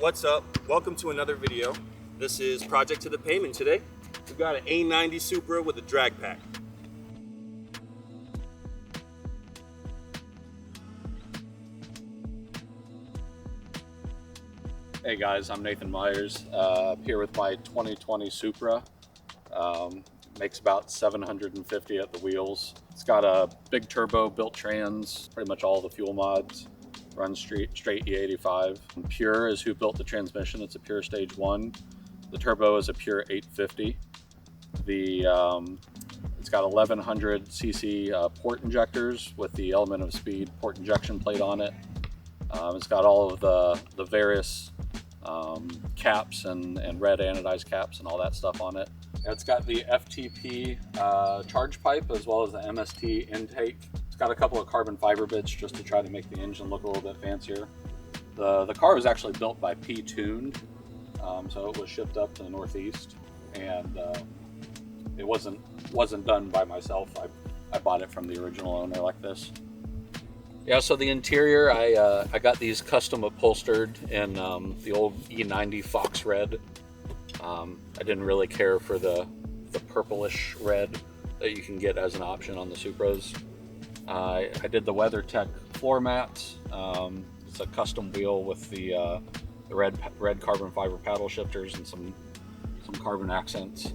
What's up? Welcome to another video. This is Project to the Pavement today. We've got an A90 Supra with a drag pack. Hey guys, I'm Nathan Myers, here with my 2020 Supra. Makes about 750 at the wheels. It's got a big turbo, built trans, pretty much all the fuel mods. Runs straight E85. Pure is who built the transmission. It's a Pure Stage 1. The turbo is a Pure 850. It's got 1100 cc port injectors with the element of speed port injection plate on it. It's got all of the various caps and red anodized caps and all that stuff on it. It's got the FTP charge pipe as well as the MST intake. It's got a couple of carbon fiber bits just to try to make the engine look a little bit fancier. The car was actually built by P-Tuned, so it was shipped up to the Northeast, and it wasn't done by myself. I bought it from the original owner like this. Yeah, so the interior, I got these custom upholstered in the old E90 Fox Red. I didn't really care for the purplish red that you can get as an option on the Supras. I did the WeatherTech floor mats. It's a custom wheel with the red carbon fiber paddle shifters and some carbon accents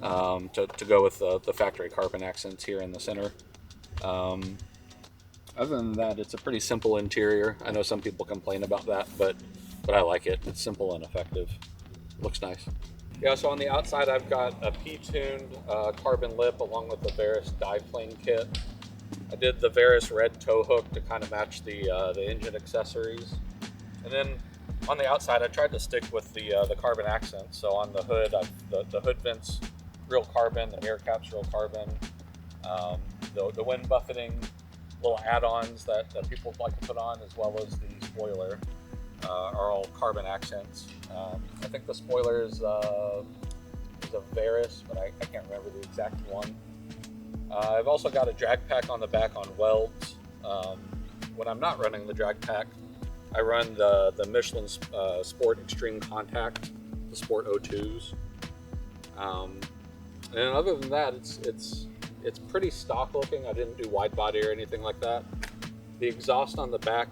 to go with the factory carbon accents here in the center. Other than that, it's a pretty simple interior. I know some people complain about that, but I like it. It's simple and effective. Looks nice. Yeah, so on the outside I've got a P-Tuned carbon lip along with the Varus diplane kit. I did the Varus red tow hook to kind of match the engine accessories. And then on the outside I tried to stick with the carbon accents. So on the hood, the hood vents real carbon, the mirror caps real carbon, the wind buffeting little add-ons that people like to put on, as well as the spoiler, are all carbon accents. I think the spoiler is a Varus, but I can't remember the exact one. I've also got a drag pack on the back on welds. When I'm not running the drag pack, I run the Michelin Sport Extreme Contact, the Sport O2s. And other than that, it's pretty stock looking. I didn't do wide body or anything like that. The exhaust on the back,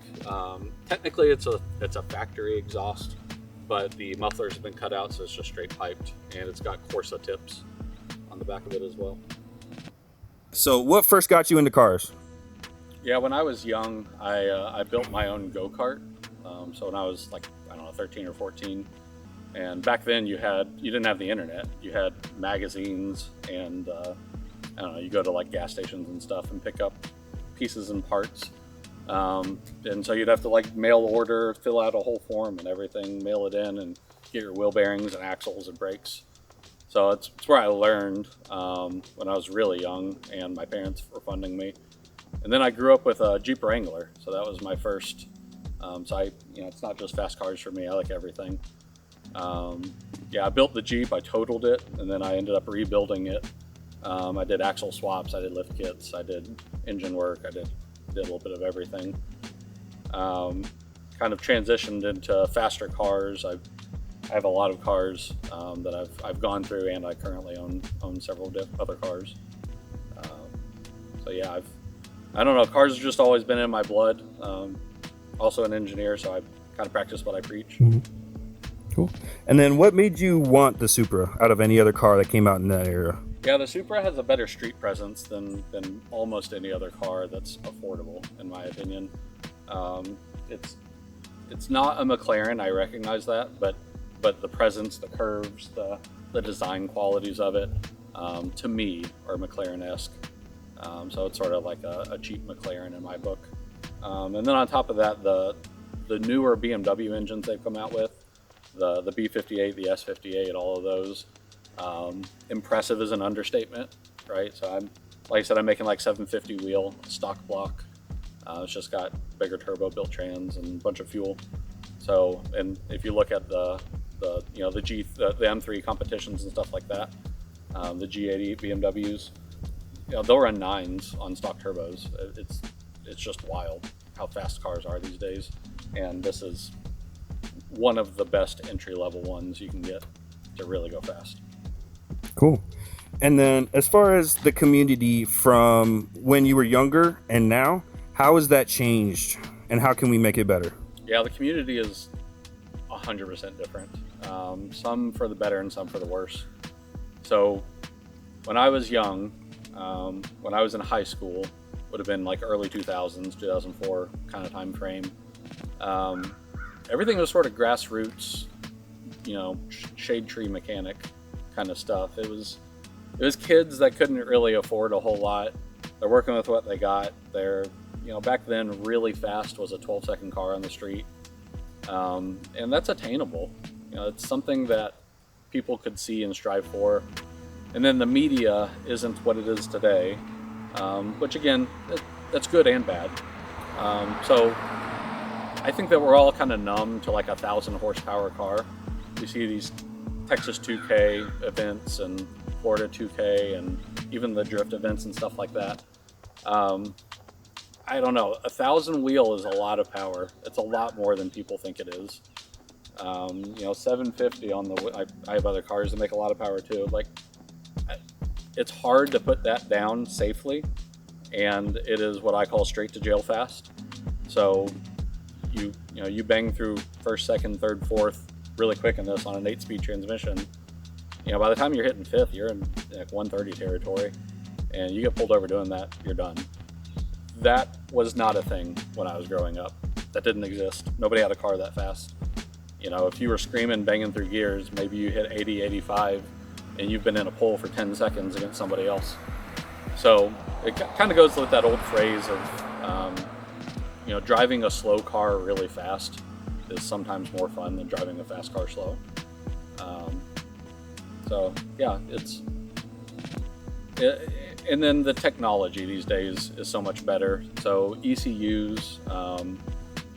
technically it's a factory exhaust, but the mufflers have been cut out, so it's just straight piped, and it's got Corsa tips on the back of it as well. So what first got you into cars? Yeah, when I was young, I built my own go-kart. So when I was like, I don't know, 13 or 14, and back then you didn't have the internet. You had magazines, and I don't know, you go to like gas stations and stuff and pick up pieces and parts. And so you'd have to like mail order, fill out a whole form and everything, mail it in, and get your wheel bearings and axles and brakes. So it's where I learned when I was really young, and my parents were funding me. And then I grew up with a Jeep Wrangler, so that was my first. So it's not just fast cars for me. I like everything. Yeah, I built the Jeep, I totaled it, and then I ended up rebuilding it. I did axle swaps, I did lift kits, I did engine work, I did a little bit of everything. Kind of transitioned into faster cars. I have a lot of cars that I've gone through, and I currently own several other cars. So yeah, I don't know, cars have just always been in my blood. Also an engineer, so I kind of practice what I preach. Mm-hmm. Cool. And then what made you want the Supra out of any other car that came out in that era? Yeah, the Supra has a better street presence than almost any other car that's affordable, in my opinion. It's not a McLaren, I recognize that, but the presence, the curves, the design qualities of it, to me, are McLaren-esque. So it's sort of like a cheap McLaren in my book. And then on top of that, the newer BMW engines they've come out with, the B58, the S58, all of those. Impressive is an understatement, right? So like I said, I'm making like 750 wheel stock block. It's just got bigger turbo, built trans, and a bunch of fuel. So, and if you look at the M3 competitions and stuff like that, the G80 BMWs, they'll run 9s on stock turbos. It's just wild how fast cars are these days, and this is one of the best entry-level ones you can get to really go fast. Cool. And then as far as the community from when you were younger and now, how has that changed and how can we make it better? Yeah, the community is 100% different. Some for the better and some for the worse. So when I was young, when I was in high school, would have been like early 2000s, 2004 kind of time frame. Everything was sort of grassroots, shade tree mechanic kind of stuff. It was kids that couldn't really afford a whole lot. They're working with what they got. They're, back then really fast was a 12-second car on the street. And that's attainable. It's something that people could see and strive for. And then the media isn't what it is today, which again, that's good and bad. So I think that we're all kind of numb to like a 1,000 horsepower car. You see these Texas 2K events and Florida 2K and even the drift events and stuff like that. I don't know, 1,000 wheel is a lot of power. It's a lot more than people think it is. 750 on the, I have other cars that make a lot of power too. Like, it's hard to put that down safely, and it is what I call straight to jail fast. So you bang through first, second, third, fourth really quick in this on an 8-speed transmission. By the time you're hitting fifth, you're in like 130 territory, and you get pulled over doing that, you're done. That was not a thing when I was growing up. That didn't exist. Nobody had a car that fast. If you were screaming, banging through gears, maybe you hit 80, 85, and you've been in a pole for 10 seconds against somebody else. So it kind of goes with that old phrase of, driving a slow car really fast is sometimes more fun than driving a fast car slow. So yeah, and then the technology these days is so much better. So ECUs,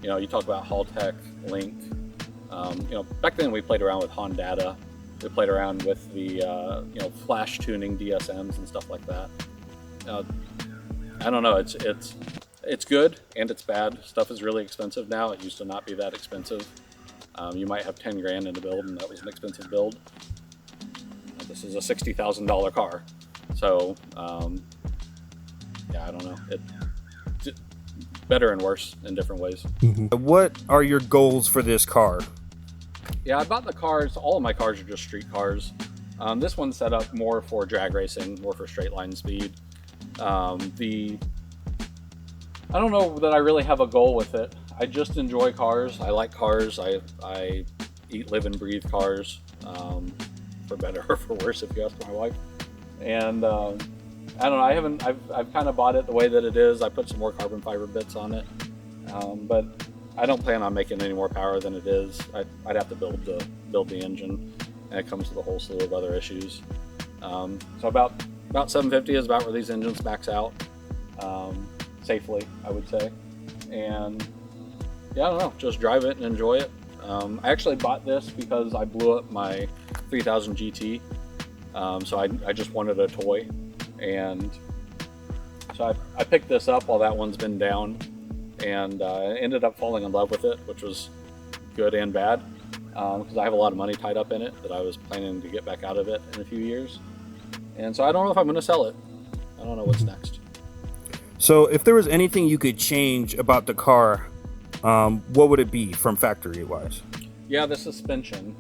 you talk about Haltech, Link. Back then we played around with Hondata. We played around with the flash tuning DSMs and stuff like that. I don't know. It's good and it's bad. Stuff is really expensive now. It used to not be that expensive. You might have 10 grand in a build, and that was an expensive build. This is a $60,000 car. So, yeah, I don't know. It's better and worse in different ways. Mm-hmm. What are your goals for this car? Yeah, I bought the cars. All of my cars are just street cars. This one's set up more for drag racing, more for straight line speed. I don't know that I really have a goal with it. I just enjoy cars. I like cars. I eat, live, and breathe cars, for better or for worse, if you ask my wife. And I don't know. I've kind of bought it the way that it is. I put some more carbon fiber bits on it, but I don't plan on making any more power than it is. I'd have to build the engine, and it comes with a whole slew of other issues. So about 750 is about where these engines max out, safely, I would say. And yeah, I don't know, just drive it and enjoy it. I actually bought this because I blew up my 3000 GT, so I just wanted a toy, and so I picked this up while that one's been down, and ended up falling in love with it, which was good and bad, because I have a lot of money tied up in it that I was planning to get back out of it in a few years. And so I don't know if I'm going to sell it. I don't know what's next. So if there was anything you could change about the car, what would it be from factory wise? Yeah, the suspension.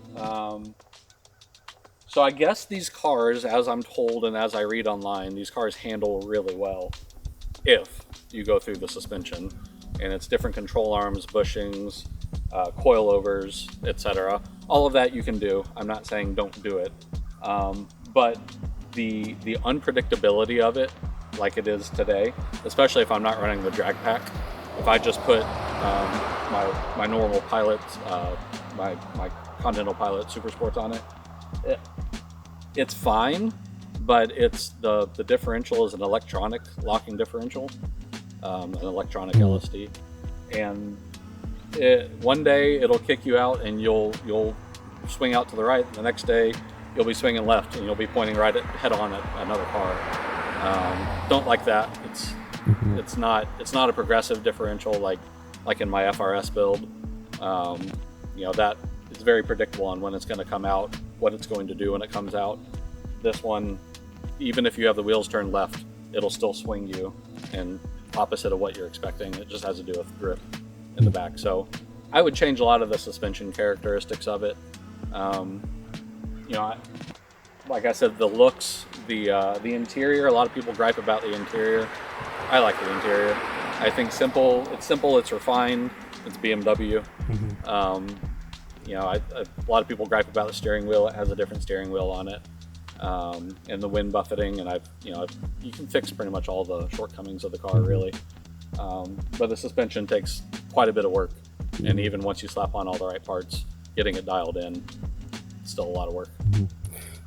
So I guess these cars, as I'm told and as I read online, these cars handle really well if you go through the suspension. And it's different control arms, bushings, coilovers, etc. All of that you can do. I'm not saying don't do it. But the unpredictability of it, like it is today, especially if I'm not running the drag pack, if I just put my normal Pilot, my Continental Pilot Super Sports on it, it's fine, but it's the differential is an electronic locking differential, an electronic LSD, and one day it'll kick you out and you'll swing out to the right, and the next day you'll be swinging left and you'll be pointing right head on at another car. Don't like that. It's not a progressive differential like in my FRS build. you know, that is very predictable on when it's going to come out, what it's going to do when it comes out. This one, even if you have the wheels turned left, it'll still swing you, and opposite of what you're expecting. It just has to do with grip in the back. So I would change a lot of the suspension characteristics of it. You know, like I said, the looks, the interior, a lot of people gripe about the interior. I like the interior. I think it's simple, it's refined, it's BMW. You know, a lot of people gripe about the steering wheel. It has a different steering wheel on it, and the wind buffeting, and you can fix pretty much all the shortcomings of the car, really. But the suspension takes quite a bit of work, and even once you slap on all the right parts, getting it dialed in, it's still a lot of work.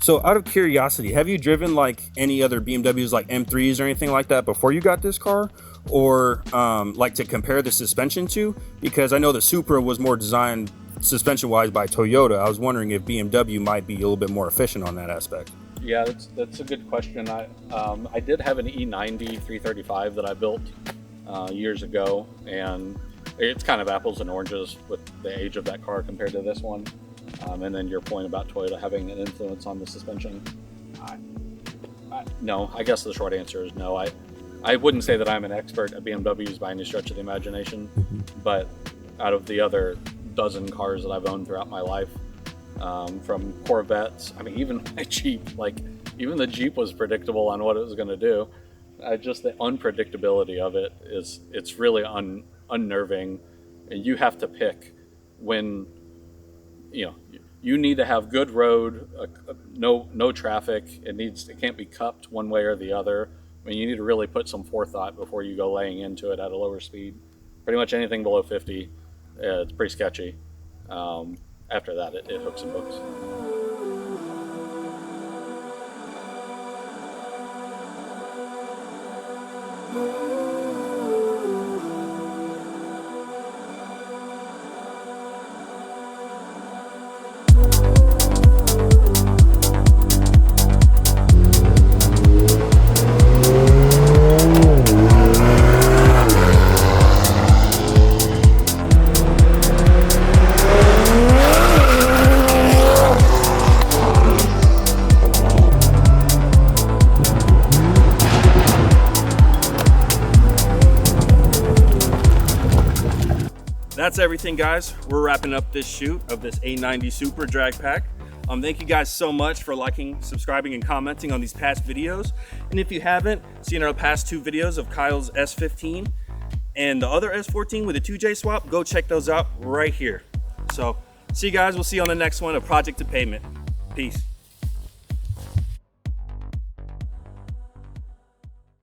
So out of curiosity, have you driven like any other BMWs, like M3s or anything like that before you got this car? Or like to compare the suspension to? Because I know the Supra was more designed suspension wise by Toyota. I was wondering if BMW might be a little bit more efficient on that aspect. Yeah, that's a good question. I did have an E90 335 that I built years ago, and it's kind of apples and oranges with the age of that car compared to this one. And then your point about Toyota having an influence on the suspension. No, I guess the short answer is no. I wouldn't say that I'm an expert at BMWs by any stretch of the imagination, but out of the other dozen cars that I've owned throughout my life, from Corvettes, I mean, even my Jeep, like even the Jeep was predictable on what it was going to do. Just the unpredictability of it it's really unnerving, and you have to pick when, you know, you need to have good road, no traffic. It can't be cupped one way or the other. I mean, you need to really put some forethought before you go laying into it at a lower speed. Pretty much anything below 50, it's pretty sketchy. After that, it hooks and books. That's everything, guys. We're wrapping up this shoot of this A90 Supra drag pack. Thank you guys so much for liking, subscribing, and commenting on these past videos. And if you haven't seen our past two videos of Kyle's S15 and the other S14 with a 2J swap, go check those out right here. So see you guys. We'll see you on the next one of Project to Pavement. Peace.